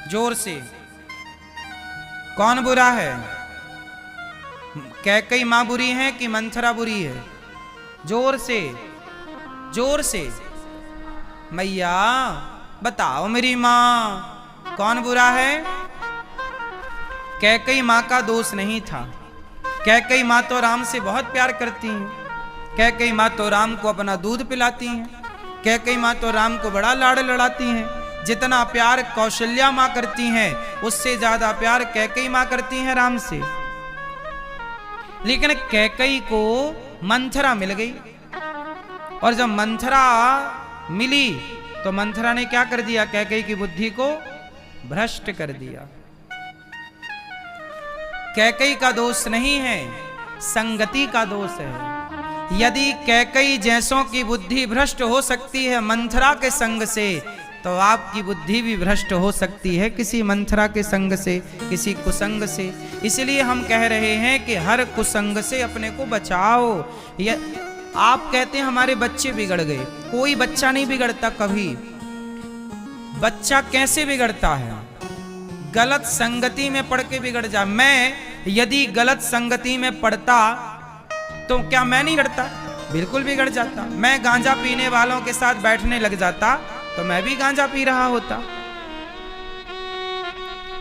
जोर से। कौन बुरा है? कैकई मां बुरी है कि मंथरा बुरी है? जोर से, जोर से। मैया बताओ मेरी मां, कौन बुरा है? कैकई मां का दोष नहीं था। कैकई मां तो राम से बहुत प्यार करती हैं। कैकई मां तो राम को अपना दूध पिलाती हैं। कैकई मां तो राम को बड़ा लाड़ लड़ाती हैं। जितना प्यार कौशल्या मां करती हैं, उससे ज्यादा प्यार कैकई मां करती हैं राम से। लेकिन कैकई को मंथरा मिल गई, और जब मंथरा मिली तो मंथरा ने क्या कर दिया? कैकई की बुद्धि को भ्रष्ट कर दिया। कैकई का दोष नहीं है, संगति का दोष है। यदि कैकई जैसों की बुद्धि भ्रष्ट हो सकती है मंथरा के संग से, तो आपकी बुद्धि भी भ्रष्ट हो सकती है किसी मंथरा के संग से, किसी कुसंग से। इसलिए हम कह रहे हैं कि हर कुसंग से अपने को बचाओ। आप कहते हैं हमारे बच्चे बिगड़ गए, कोई बच्चा नहीं बिगड़ता कभी। बच्चा कैसे बिगड़ता है? गलत संगति में पढ़ के बिगड़ जा। मैं यदि गलत संगति में पढ़ता तो क्या मैं नहीं बिगड़ता? बिल्कुल बिगड़ जाता। मैं गांजा पीने वालों के साथ बैठने लग जाता तो मैं भी गांजा पी रहा होता।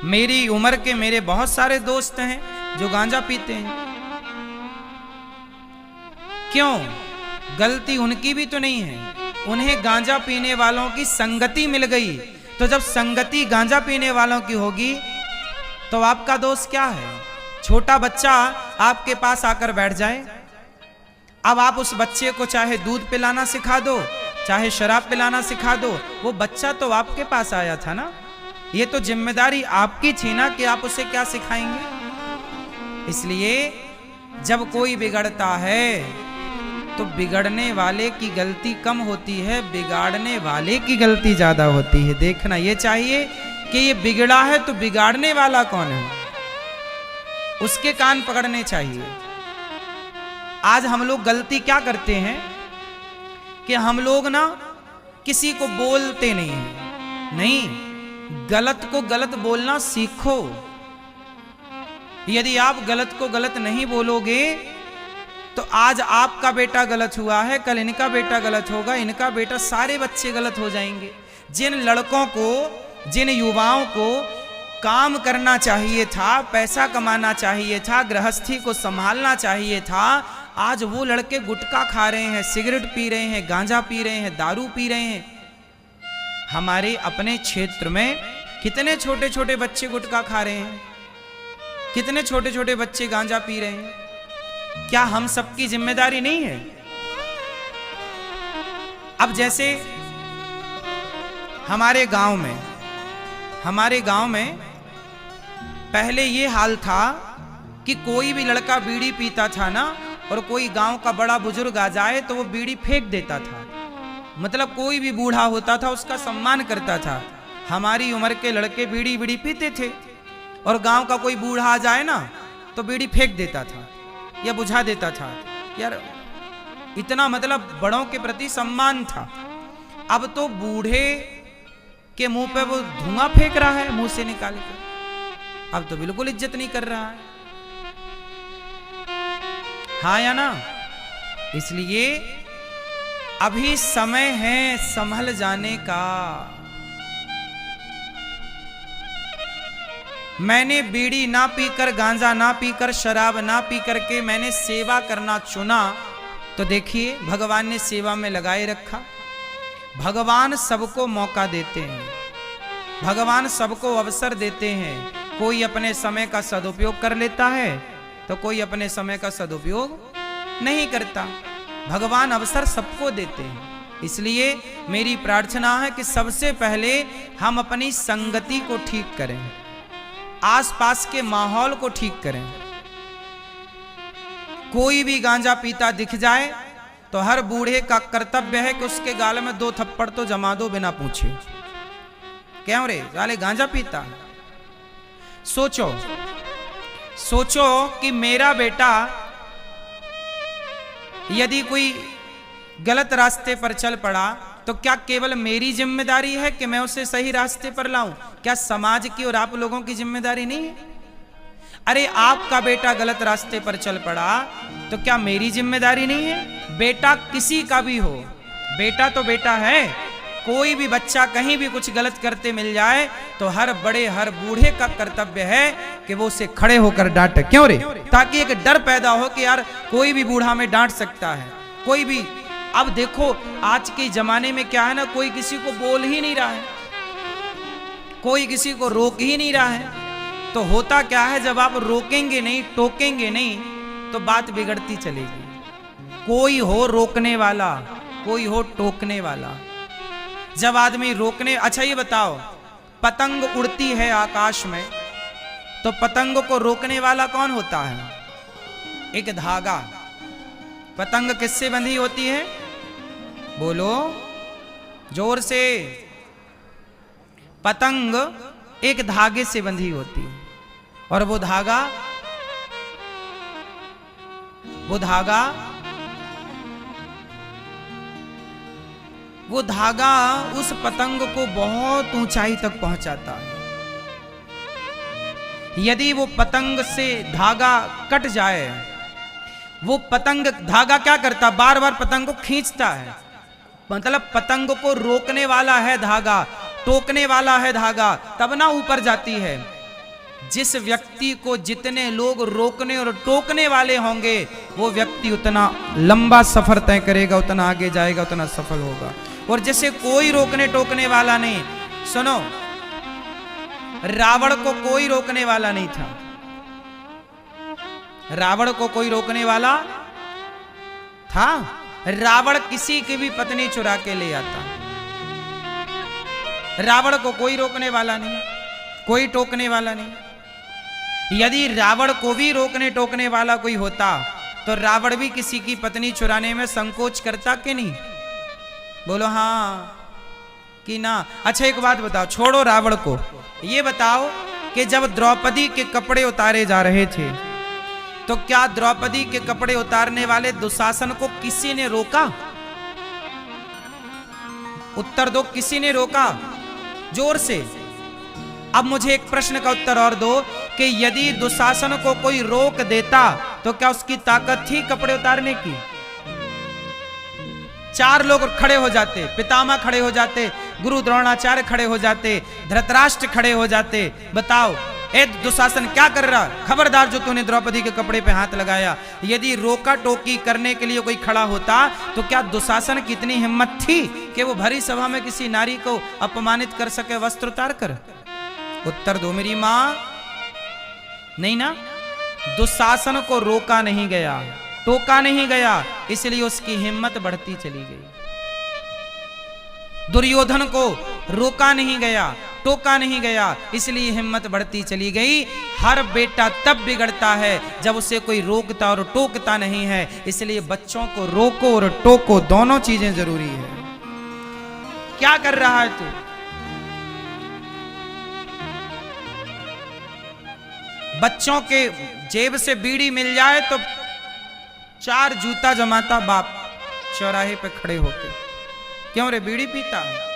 मेरी उम्र के मेरे बहुत सारे दोस्त हैं जो गांजा पीते हैं। क्यों? गलती उनकी भी तो नहीं है, उन्हें गांजा पीने वालों की संगति मिल गई। तो जब संगति गांजा पीने वालों की होगी तो आपका दोष क्या है? छोटा बच्चा आपके पास आकर बैठ जाए, अब आप उस बच्चे को चाहे दूध पिलाना सिखा दो, चाहे शराब पिलाना सिखा दो, वो बच्चा तो आपके पास आया था ना। ये तो जिम्मेदारी आपकी थी ना कि आप उसे क्या सिखाएंगे। इसलिए जब कोई बिगड़ता है तो बिगड़ने वाले की गलती कम होती है, बिगाड़ने वाले की गलती ज्यादा होती है। देखना ये चाहिए कि ये बिगड़ा है तो बिगाड़ने वाला कौन है, उसके कान पकड़ने चाहिए। आज हम लोग गलती क्या करते हैं कि हम लोग ना किसी को बोलते नहीं हैं। नहीं, गलत को गलत बोलना सीखो। यदि आप गलत को गलत नहीं बोलोगे तो आज आपका बेटा गलत हुआ है, कल इनका बेटा गलत होगा, इनका बेटा, सारे बच्चे गलत हो जाएंगे। जिन लड़कों को, जिन युवाओं को काम करना चाहिए था, पैसा कमाना चाहिए था, गृहस्थी को संभालना चाहिए था, आज वो लड़के गुटखा खा रहे हैं, सिगरेट पी रहे हैं, गांजा पी रहे हैं, दारू पी रहे हैं। हमारे अपने क्षेत्र में कितने छोटे छोटे बच्चे गुटखा खा रहे हैं, कितने छोटे छोटे बच्चे गांजा पी रहे हैं। क्या हम सबकी जिम्मेदारी नहीं है? अब जैसे हमारे गांव में पहले ये हाल था कि कोई भी लड़का बीड़ी पीता था ना, और कोई गांव का बड़ा बुजुर्ग आ जाए तो वो बीड़ी फेंक देता था। मतलब कोई भी बूढ़ा होता था उसका सम्मान करता था। हमारी उम्र के लड़के बीड़ी बीड़ी पीते थे, और गांव का कोई बूढ़ा आ जाए ना तो बीड़ी फेंक देता था या बुझा देता था। यार इतना मतलब बड़ों के प्रति सम्मान था। अब तो बूढ़े के मुंह पे वो धुआं फेंक रहा है मुंह से निकाल कर। अब तो बिल्कुल इज्जत नहीं कर रहा है। हाँ या ना? इसलिए अभी समय है संभल जाने का। मैंने बीड़ी ना पीकर, गांजा ना पीकर, शराब ना पी करके मैंने सेवा करना चुना, तो देखिए भगवान ने सेवा में लगाए रखा। भगवान सबको मौका देते हैं, भगवान सबको अवसर देते हैं। कोई अपने समय का सदुपयोग कर लेता है तो कोई अपने समय का सदुपयोग नहीं करता। भगवान अवसर सबको देते हैं। इसलिए मेरी प्रार्थना है कि सबसे पहले हम अपनी संगति को ठीक करें, आसपास के माहौल को ठीक करें। कोई भी गांजा पीता दिख जाए तो हर बूढ़े का कर्तव्य है कि उसके गाल में 2 थप्पड़ तो जमा दो बिना पूछे। क्यों रे साले गांजा पीता? सोचो कि मेरा बेटा यदि कोई गलत रास्ते पर चल पड़ा तो क्या केवल मेरी जिम्मेदारी है कि मैं उसे सही रास्ते पर लाऊं? क्या समाज की और आप लोगों की जिम्मेदारी नहीं है? अरे आपका बेटा गलत रास्ते पर चल पड़ा तो क्या मेरी जिम्मेदारी नहीं है? बेटा किसी का भी हो, बेटा तो बेटा है। कोई भी बच्चा कहीं भी कुछ गलत करते मिल जाए तो हर बड़े हर बूढ़े का कर्तव्य है कि वो उसे खड़े होकर डांटे। क्यों रे? ताकि एक डर पैदा हो कि यार कोई भी बूढ़ा में डांट सकता है, कोई भी। अब देखो आज के जमाने में क्या है ना, कोई किसी को बोल ही नहीं रहा है, कोई किसी को रोक ही नहीं रहा है। तो होता क्या है, जब आप रोकेंगे नहीं, टोकेंगे नहीं, तो बात बिगड़ती चलेगी। कोई हो रोकने वाला, कोई हो टोकने वाला। जब आदमी रोकने, अच्छा ये बताओ, पतंग उड़ती है आकाश में तो पतंग को रोकने वाला कौन होता है? एक धागा। पतंग किससे बंधी होती है? बोलो जोर से। पतंग एक धागे से बंधी होती है, और वो धागा उस पतंग को बहुत ऊंचाई तक पहुंचाता है। यदि वो पतंग से धागा कट जाए, वो पतंग धागा क्या करता? बार बार पतंग को खींचता है। मतलब पतंग को रोकने वाला है धागा, टोकने वाला है धागा, तब ना ऊपर जाती है। जिस व्यक्ति को जितने लोग रोकने और टोकने वाले होंगे, वो व्यक्ति उतना लंबा सफर तय करेगा, उतना आगे जाएगा, उतना सफल होगा। और जैसे कोई रोकने टोकने वाला नहीं, सुनो, रावण को कोई रोकने वाला नहीं था। रावण को कोई रोकने वाला था? रावण किसी की भी पत्नी चुरा के ले आता। रावण को कोई रोकने वाला नहीं, कोई टोकने वाला नहीं। यदि रावण को भी रोकने टोकने वाला कोई होता तो रावण भी किसी की पत्नी चुराने में संकोच करता कि नहीं? बोलो हाँ कि ना? अच्छा एक बात बताओ, छोड़ो रावण को, ये बताओ कि जब द्रौपदी के कपड़े उतारे जा रहे थे तो क्या द्रौपदी के कपड़े उतारने वाले दुशासन को किसी ने रोका? उत्तर दो, किसी ने रोका? जोर से। अब मुझे एक प्रश्न का उत्तर और दो कि यदि दुशासन को कोई रोक देता तो क्या उसकी ताकत थी कपड़े उतारने की? 4 लोग खड़े हो जाते, पितामह खड़े हो जाते, गुरु द्रोणाचार्य खड़े हो जाते, धृतराष्ट्र खड़े हो जाते। बताओ ए दुशासन क्या कर रहा? खबरदार जो तूने द्रौपदी के कपड़े पे हाथ लगाया। यदि रोका टोकी करने के लिए कोई खड़ा होता तो क्या दुशासन की इतनी हिम्मत थी कि वो भरी सभा में किसी नारी को अपमानित कर सके वस्त्र उतार कर? उत्तर दो मेरी मां। नहीं ना? दुशासन को रोका नहीं गया, टोका नहीं गया, इसलिए उसकी हिम्मत बढ़ती चली गई। दुर्योधन को रोका नहीं गया, टोका नहीं गया, इसलिए हिम्मत बढ़ती चली गई। हर बेटा तब बिगड़ता है जब उसे कोई रोकता और टोकता नहीं है। इसलिए बच्चों को रोको और टोको, दोनों चीजें जरूरी है। क्या कर रहा है तू? बच्चों के जेब से बीड़ी मिल जाए तो 4 जूता जमाता बाप चौराहे पे खड़े होके। क्यों रे? बीड़ी पीता है।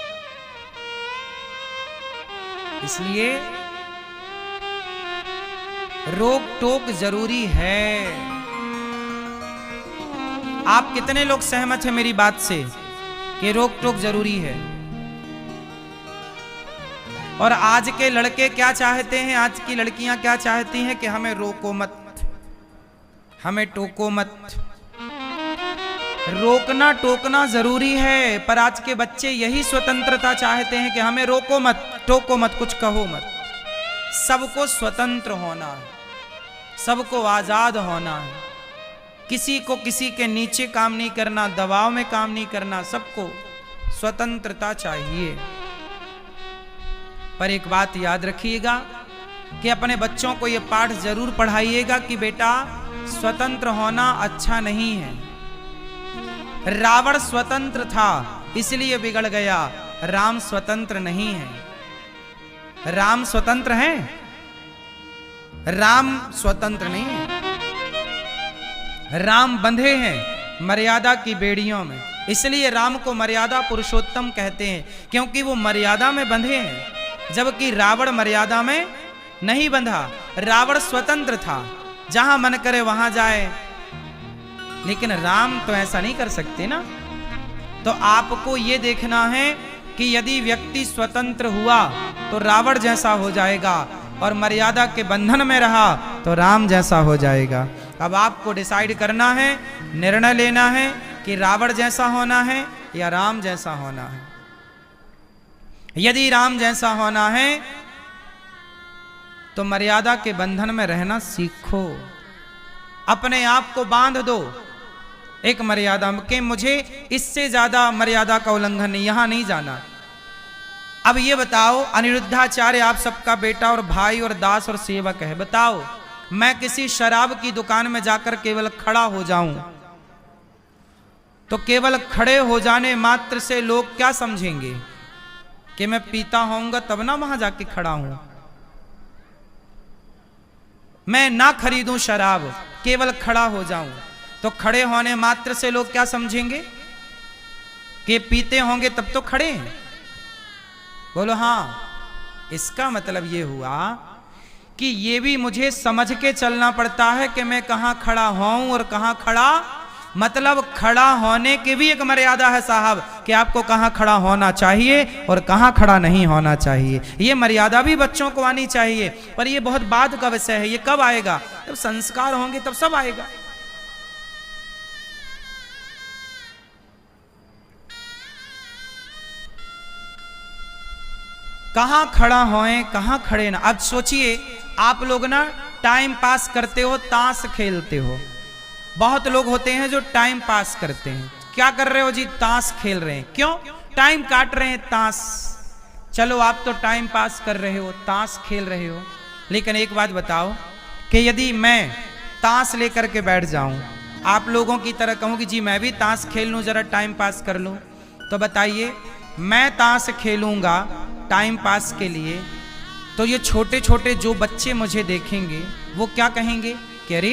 इसलिए रोक टोक जरूरी है। आप कितने लोग सहमत हैं मेरी बात से कि रोक टोक जरूरी है? और आज के लड़के क्या चाहते हैं, आज की लड़कियां क्या चाहती हैं कि हमें रोको मत, हमें टोको मत। रोकना टोकना जरूरी है, पर आज के बच्चे यही स्वतंत्रता चाहते हैं कि हमें रोको मत, टोको मत, कुछ कहो मत। सबको स्वतंत्र होना है, सबको आजाद होना है, किसी को किसी के नीचे काम नहीं करना, दबाव में काम नहीं करना, सबको स्वतंत्रता चाहिए। पर एक बात याद रखिएगा कि अपने बच्चों को यह पाठ जरूर पढ़ाइएगा कि बेटा स्वतंत्र होना अच्छा नहीं है। रावण स्वतंत्र था इसलिए बिगड़ गया, राम स्वतंत्र नहीं है। राम स्वतंत्र है, राम स्वतंत्र नहीं है। राम बंधे हैं मर्यादा की बेड़ियों में, इसलिए राम को मर्यादा पुरुषोत्तम कहते हैं, क्योंकि वो मर्यादा में बंधे हैं, जबकि रावण मर्यादा में नहीं बंधा। रावण स्वतंत्र था, जहां मन करे वहां जाए, लेकिन राम तो ऐसा नहीं कर सकते ना। तो आपको ये देखना है कि यदि व्यक्ति स्वतंत्र हुआ तो रावण जैसा हो जाएगा, और मर्यादा के बंधन में रहा तो राम जैसा हो जाएगा। अब आपको डिसाइड करना है, निर्णय लेना है कि रावण जैसा होना है या राम जैसा होना है। यदि राम जैसा होना है तो मर्यादा के बंधन में रहना सीखो, अपने आप को बांध दो एक मर्यादा के, मुझे इससे ज्यादा मर्यादा का उल्लंघन नहीं, यहां नहीं जाना। अब ये बताओ, अनिरुद्धाचार्य आप सबका बेटा और भाई और दास और सेवक है, बताओ मैं किसी शराब की दुकान में जाकर केवल खड़ा हो जाऊं तो केवल खड़े हो जाने मात्र से लोग क्या समझेंगे कि मैं पीता होऊंगा तब ना वहां जाके खड़ा हूं। मैं ना खरीदूं शराब, केवल खड़ा हो जाऊं तो खड़े होने मात्र से लोग क्या समझेंगे कि पीते होंगे तब तो खड़े हैं। बोलो हाँ। इसका मतलब ये हुआ कि ये भी मुझे समझ के चलना पड़ता है कि मैं कहां खड़ा हूं और कहां खड़ा, मतलब खड़ा होने की भी एक मर्यादा है साहब, कि आपको कहां खड़ा होना चाहिए और कहां खड़ा नहीं होना चाहिए। ये मर्यादा भी बच्चों को आनी चाहिए, पर ये बहुत बाद का विषय है। ये कब आएगा? जब संस्कार होंगे तब सब आएगा। कहां खड़ा होएं, कहां खड़े ना। अब सोचिए, आप लोग ना टाइम पास करते हो, ताश खेलते हो। बहुत लोग होते हैं जो टाइम पास करते हैं। क्या कर रहे हो जी? ताश खेल रहे हैं। क्यों? टाइम काट रहे हैं, ताश। चलो आप तो टाइम पास कर रहे हो, ताश खेल रहे हो, लेकिन एक बात बताओ कि यदि मैं ताश लेकर के बैठ जाऊं, आप लोगों की तरह कहूं कि जी मैं भी ताश खेल लूं, जरा टाइम पास कर लूं, तो बताइए मैं ताश खेलूंगा टाइम पास के लिए, तो ये छोटे छोटे जो बच्चे मुझे देखेंगे वो क्या कहेंगे कि अरे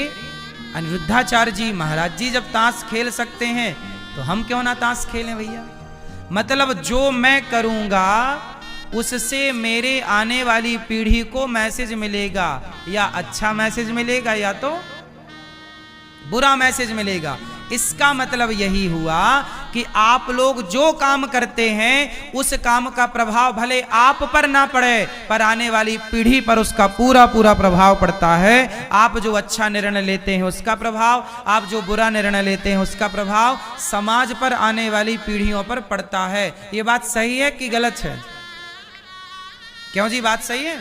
अनिरुद्धाचार्य जी महाराज जी जब ताश खेल सकते हैं तो हम क्यों ना ताश खेलें भैया। मतलब जो मैं करूंगा उससे मेरे आने वाली पीढ़ी को मैसेज मिलेगा, या अच्छा मैसेज मिलेगा या तो बुरा मैसेज मिलेगा। इसका मतलब यही हुआ कि आप लोग जो काम करते हैं उस काम का प्रभाव भले आप पर ना पड़े, पर आने वाली पीढ़ी पर उसका पूरा पूरा प्रभाव पड़ता है। आप जो अच्छा निर्णय लेते हैं उसका प्रभाव, आप जो बुरा निर्णय लेते हैं उसका प्रभाव समाज पर, आने वाली पीढ़ियों पर पड़ता है। ये बात सही है कि गलत है? क्यों जी, बात सही है।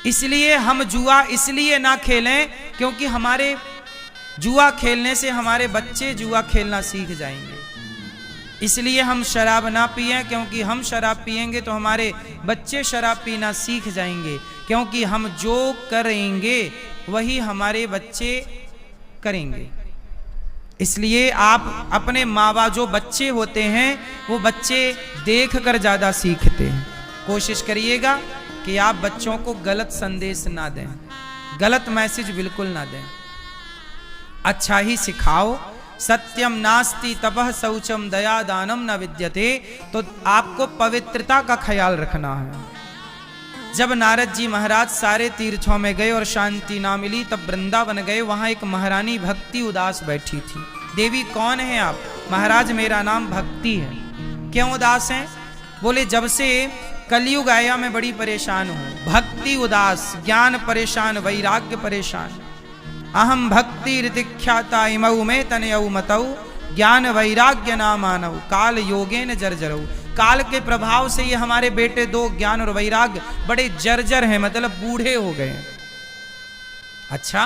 इसलिए हम जुआ इसलिए ना खेलें क्योंकि हमारे जुआ खेलने से हमारे बच्चे जुआ खेलना सीख जाएंगे। इसलिए हम शराब ना पिएं, क्योंकि हम शराब पिएंगे तो हमारे बच्चे शराब पीना सीख जाएंगे, क्योंकि हम जो करेंगे वही हमारे बच्चे करेंगे। इसलिए आप अपने माँ बाप, जो बच्चे होते हैं वो बच्चे देख कर ज़्यादा सीखते हैं। कोशिश करिएगा कि आप बच्चों को गलत संदेश ना दें, गलत मैसेज बिल्कुल ना दें, अच्छा ही सिखाओ। सत्यम नास्ति तपः शौचम दया दानम न विद्यते। तो आपको पवित्रता का ख्याल रखना है। जब नारद जी महाराज सारे तीर्थों में गए और शांति ना मिली, तब वृंदावन गए। वहां एक महारानी भक्ति उदास बैठी थी। देवी कौन है आप? महाराज मेरा नाम भक्ति है। क्यों उदास हैं? बोले जब से कलयुग आया मैं बड़ी परेशान हूं। भक्ति उदास, ज्ञान परेशान, वैराग्य परेशान। अहम भक्ति ऋतिख्याता इमऊ में तनयऊ मतऊ, ज्ञान वैराग्य ना मानऊ, काल योगेन जर्जरऊ। काल के प्रभाव से ये हमारे बेटे दो, ज्ञान और वैराग्य, बड़े जर्जर हैं, मतलब बूढ़े हो गए। अच्छा,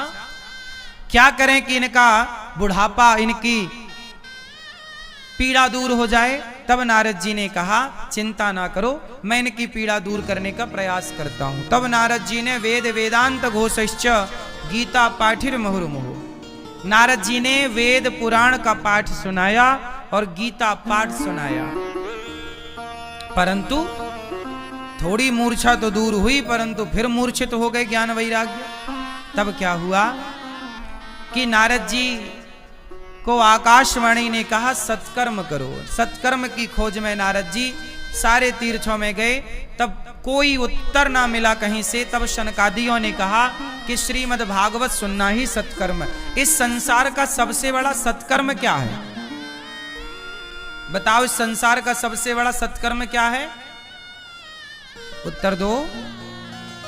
क्या करें कि इनका बुढ़ापा, इनकी पीड़ा दूर हो जाए? तब नारद जी ने कहा चिंता ना करो, मैं इनकी पीड़ा दूर करने का प्रयास करता हूं। तब नारद जी ने वेद वेदांत घोषश्च गीता पाठिर मुहुर्मुहु, नारद जी ने वेद पुराण का पाठ सुनाया और गीता पाठ सुनाया। परंतु थोड़ी मूर्छा तो दूर हुई, परंतु फिर मूर्छित हो गए ज्ञान वैराग्य। तब क्या हुआ कि नारद जी को आकाशवाणी ने कहा सत्कर्म करो। सत्कर्म की खोज में नारद जी सारे तीर्थों में गए, तब कोई उत्तर ना मिला कहीं से। तब शनकादियों ने कहा कि श्रीमद् भागवत सुनना ही सत्कर्म। इस संसार का सबसे बड़ा सत्कर्म क्या है? बताओ, इस संसार का सबसे बड़ा सत्कर्म क्या है? उत्तर दो।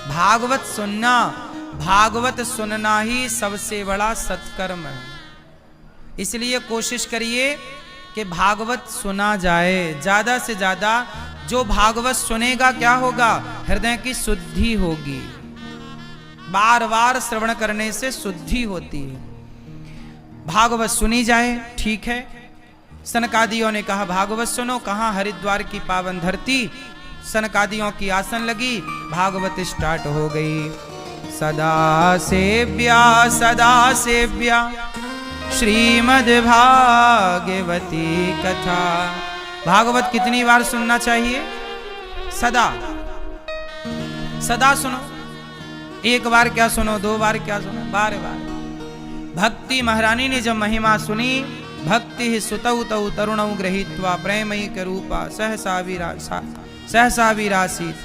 भागवत सुनना। भागवत सुनना ही सबसे बड़ा सत्कर्म है। इसलिए कोशिश करिए कि भागवत सुना जाए ज्यादा से ज्यादा। जो भागवत सुनेगा क्या होगा? हृदय की शुद्धि होगी। बार बार श्रवण करने से शुद्धि होती है। भागवत सुनी जाए, ठीक है। सनकादियों ने कहा भागवत सुनो। कहाँ? हरिद्वार की पावन धरती। सनकादियों की आसन लगी, भागवत स्टार्ट हो गई। सदा सेव्या श्रीमद् भागवती कथा। भागवत कितनी बार सुनना चाहिए? सदा। सदा सुनो। एक बार क्या सुनो, दो बार क्या सुनो, बार बार। भक्ति महारानी ने जब महिमा सुनी, भक्ति सुतौ तौ तरुणौ गृहीत्वा प्रेमयी के रूपा सहसा विरासीत।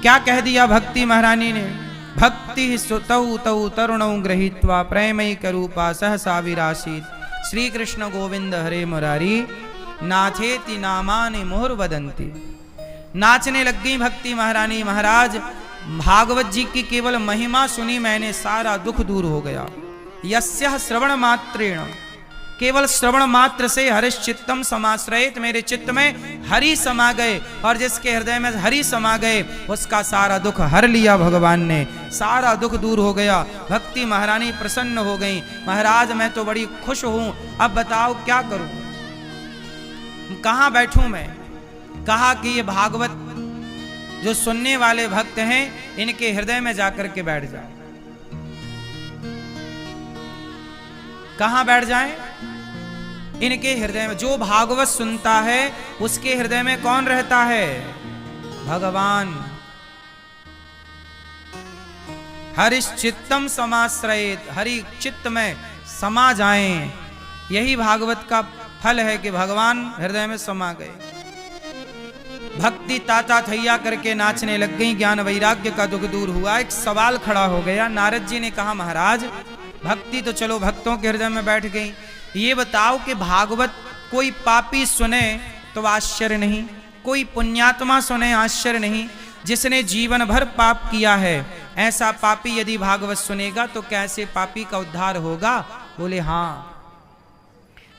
क्या कह दिया भक्ति महारानी ने? भक्ति सुतौ तौ तरुणौ गृहीत्वा प्रेमयी के रूपा सहसा विरासीत। श्री कृष्ण गोविंद हरे मुरारी नाथेति नामानि मुहुर्वदन्ति। नाचने लग गई भक्ति महारानी। महाराज, भागवत जी की केवल महिमा सुनी मैंने, सारा दुख दूर हो गया। यस्यः श्रवण मात्रेण, केवल श्रवण मात्र से हरिश्चित्तम समाश्रयेत, मेरे चित्त में हरि समा गए। और जिसके हृदय में हरि समा गए उसका सारा दुख हर लिया भगवान ने, सारा दुख दूर हो गया। भक्ति महारानी प्रसन्न हो गई। महाराज, मैं तो बड़ी खुश हूं, अब बताओ क्या करूं, कहां बैठूं मैं? कहा कि ये भागवत जो सुनने वाले भक्त हैं, इनके हृदय में जाकर के बैठ जाओ। कहां बैठ जाएं? इनके हृदय में। जो भागवत सुनता है उसके हृदय में कौन रहता है? भगवान। हरिश्चित्तम समाश्रयेत, हरि चित्त में समा जाएं। यही भागवत का फल है कि भगवान हृदय में समा गए। भक्ति ताता थैया करके नाचने लग गई। ज्ञान वैराग्य का दुख दूर हुआ। एक सवाल खड़ा हो गया। नारद जी ने कहा महाराज, भक्ति तो चलो भक्तों के हृदय में बैठ गई, ये बताओ कि भागवत कोई पापी सुने तो आश्चर्य नहीं, कोई पुण्यात्मा सुने आश्चर्य नहीं। जिसने जीवन भर पाप किया है, ऐसा पापी यदि भागवत सुनेगा तो कैसे पापी का उद्धार होगा? बोले हाँ,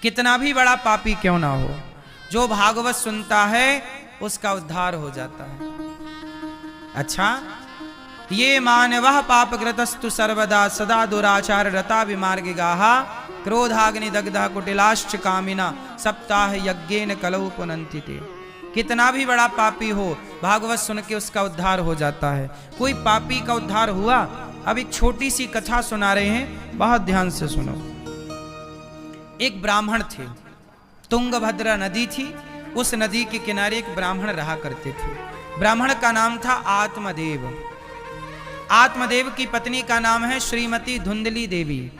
कितना भी बड़ा पापी क्यों ना हो, जो भागवत सुनता है उसका उद्धार हो जाता है। अच्छा, ये मानवः पापकृतस्तु सर्वदा सदा दुराचार रता विमार्गिगाः क्रोधाग्नि दग्धा कुटिलाश्च कामिना सप्ताह यज्ञेन कलौ पुनन्ति ते। कितना भी बड़ा पापी हो, भागवत सुन के उसका उद्धार हो जाता है। कोई पापी का उद्धार हुआ? अब एक छोटी सी कथा सुना रहे हैं, बहुत ध्यान से सुनो। एक ब्राह्मण थे, तुंगभद्रा नदी थी, उस नदी के किनारे एक ब्राह्मण रहा करते थे। ब्राह्मण का नाम था आत्मदेव। आत्मदेव की पत्नी का नाम है श्रीमती धुंधली देवी।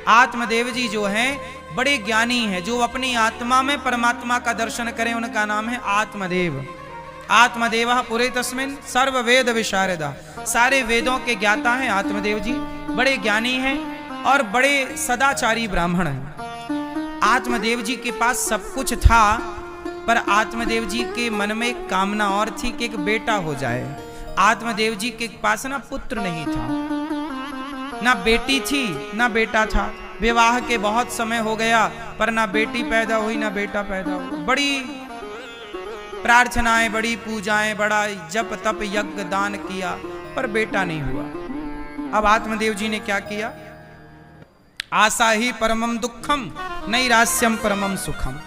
आत्मदेव जी जो हैं बड़े ज्ञानी हैं, जो अपनी आत्मा में परमात्मा का दर्शन करें उनका नाम है आत्मदेव। आत्मदेवः पुरे तस्मिन् सर्व वेद विशारदा, सारे वेदों के ज्ञाता हैं आत्मदेव जी। बड़े ज्ञानी हैं और बड़े सदाचारी ब्राह्मण हैं। आत्मदेव जी के पास सब कुछ था, पर आत्मदेव जी के मन में एक कामना और थी कि एक बेटा हो जाए। आत्मदेव जी के पास ना पुत्र नहीं था, ना बेटी थी ना बेटा था। विवाह के बहुत समय हो गया, पर ना बेटी पैदा हुई ना बेटा पैदा हुआ। बड़ी प्रार्थनाएं, बड़ी पूजाएं, बड़ा जप तप यज्ञ दान किया, पर बेटा नहीं हुआ। अब आत्मदेव जी ने क्या किया? आशा ही परमम दुखम नैरास्यम परमम सुखम।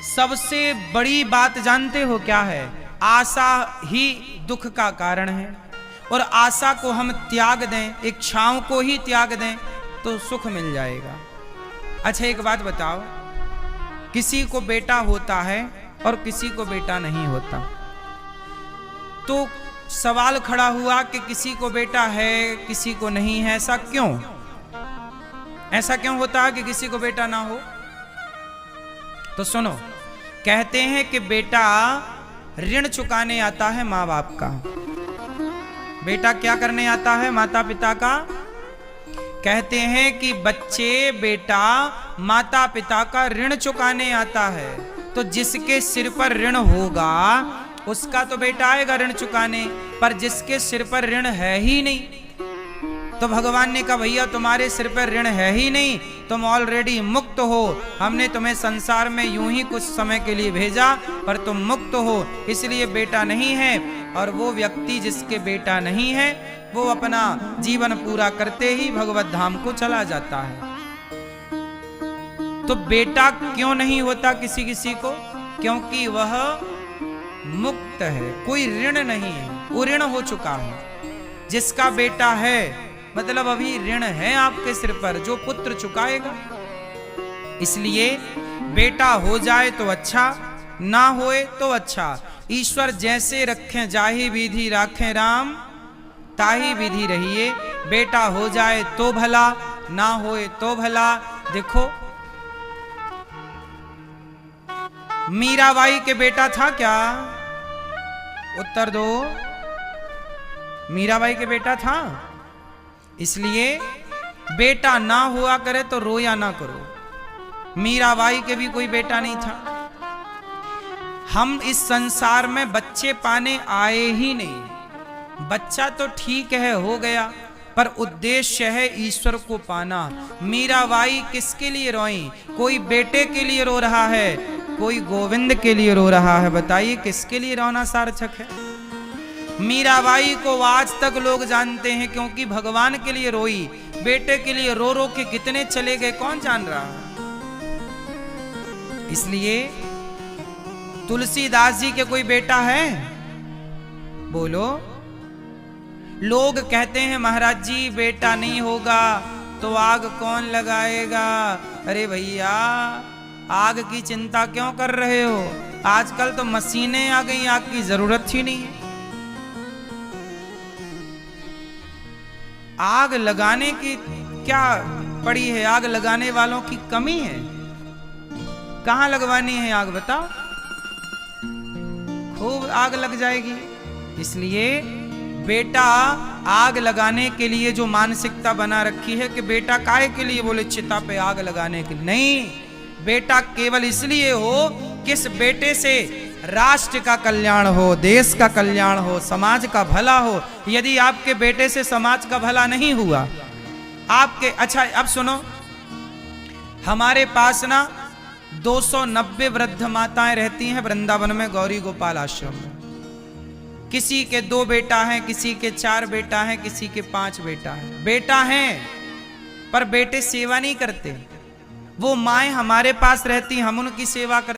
सबसे बड़ी बात जानते हो क्या है? आशा ही दुख का कारण है, और आशा को हम त्याग दें, इच्छाओं को ही त्याग दें तो सुख मिल जाएगा। अच्छा, एक बात बताओ, किसी को बेटा होता है और किसी को बेटा नहीं होता, तो सवाल खड़ा हुआ कि किसी को बेटा है किसी को नहीं है, ऐसा क्यों? ऐसा क्यों होता है कि किसी को बेटा ना हो? तो सुनो, कहते हैं कि बेटा ऋण चुकाने आता है माँ बाप का। बेटा क्या करने आता है? माता पिता का। कहते हैं कि बेटा माता पिता का ऋण चुकाने आता है। तो जिसके सिर पर ऋण होगा उसका तो बेटा आएगा ऋण चुकाने, पर जिसके सिर पर ऋण है ही नहीं, तो भगवान ने कहा भैया तुम्हारे सिर पर ऋण है ही नहीं, तुम ऑलरेडी मुक्त हो, हमने तुम्हें संसार में यूं ही कुछ समय के लिए भेजा, पर तुम मुक्त हो, इसलिए बेटा नहीं है। और वो व्यक्ति जिसके बेटा नहीं है वो अपना जीवन पूरा करते ही भगवत धाम को चला जाता है। तो बेटा क्यों नहीं होता किसी किसी को? क्योंकि वह मुक्त है, कोई ऋण नहीं है, वो ऋण हो चुका है। जिसका बेटा है मतलब अभी ऋण है आपके सिर पर, जो पुत्र चुकाएगा। इसलिए बेटा हो जाए तो अच्छा, ना होए तो अच्छा। ईश्वर जैसे रखें जाहि विधि राखें राम, ताही विधि रहिए। बेटा हो जाए तो भला, ना होए तो भला। देखो मीराबाई के बेटा था क्या? उत्तर दो। मीराबाई के बेटा था। इसलिए बेटा ना हुआ करे तो रोया ना करो। मीराबाई के भी कोई बेटा नहीं था। हम इस संसार में बच्चे पाने आए ही नहीं। बच्चा तो ठीक है हो गया, पर उद्देश्य है ईश्वर को पाना। मीराबाई किसके लिए रोई? कोई बेटे के लिए रो रहा है, कोई गोविंद के लिए रो रहा है। बताइए किसके लिए रोना सार्थक है? मीराबाई को आज तक लोग जानते हैं क्योंकि भगवान के लिए रोई। बेटे के लिए रो रो के कितने चले गए कौन जान रहा है। इसलिए तुलसीदास जी के कोई बेटा है? बोलो। लोग कहते हैं महाराज जी बेटा नहीं होगा तो आग कौन लगाएगा? अरे भैया आग की चिंता क्यों कर रहे हो? आजकल तो मशीनें आ गई, आग की जरूरत ही नहीं है। आग लगाने की क्या पड़ी है? आग लगाने वालों की कमी है। कहां लगवानी है आग बताओ? खूब आग लग जाएगी। इसलिए बेटा आग लगाने के लिए जो मानसिकता बना रखी है कि बेटा काहे के लिए? बोले चिता पे आग लगाने के लिए नहीं। बेटा केवल इसलिए हो कि इस बेटे से राष्ट्र का कल्याण हो, देश का कल्याण हो, समाज का भला हो। यदि आपके बेटे से समाज का भला नहीं हुआ आपके, अच्छा अब सुनो, हमारे पास ना 290 वृद्ध माताएं रहती हैं वृंदावन में गौरी गोपाल आश्रम में। किसी के 2 बेटा हैं, किसी के 4 बेटा हैं, किसी के 5 बेटा हैं। बेटा हैं पर बेटे सेवा नहीं करते। वो माएं हमारे पास रहती, हम उनकी सेवा करते।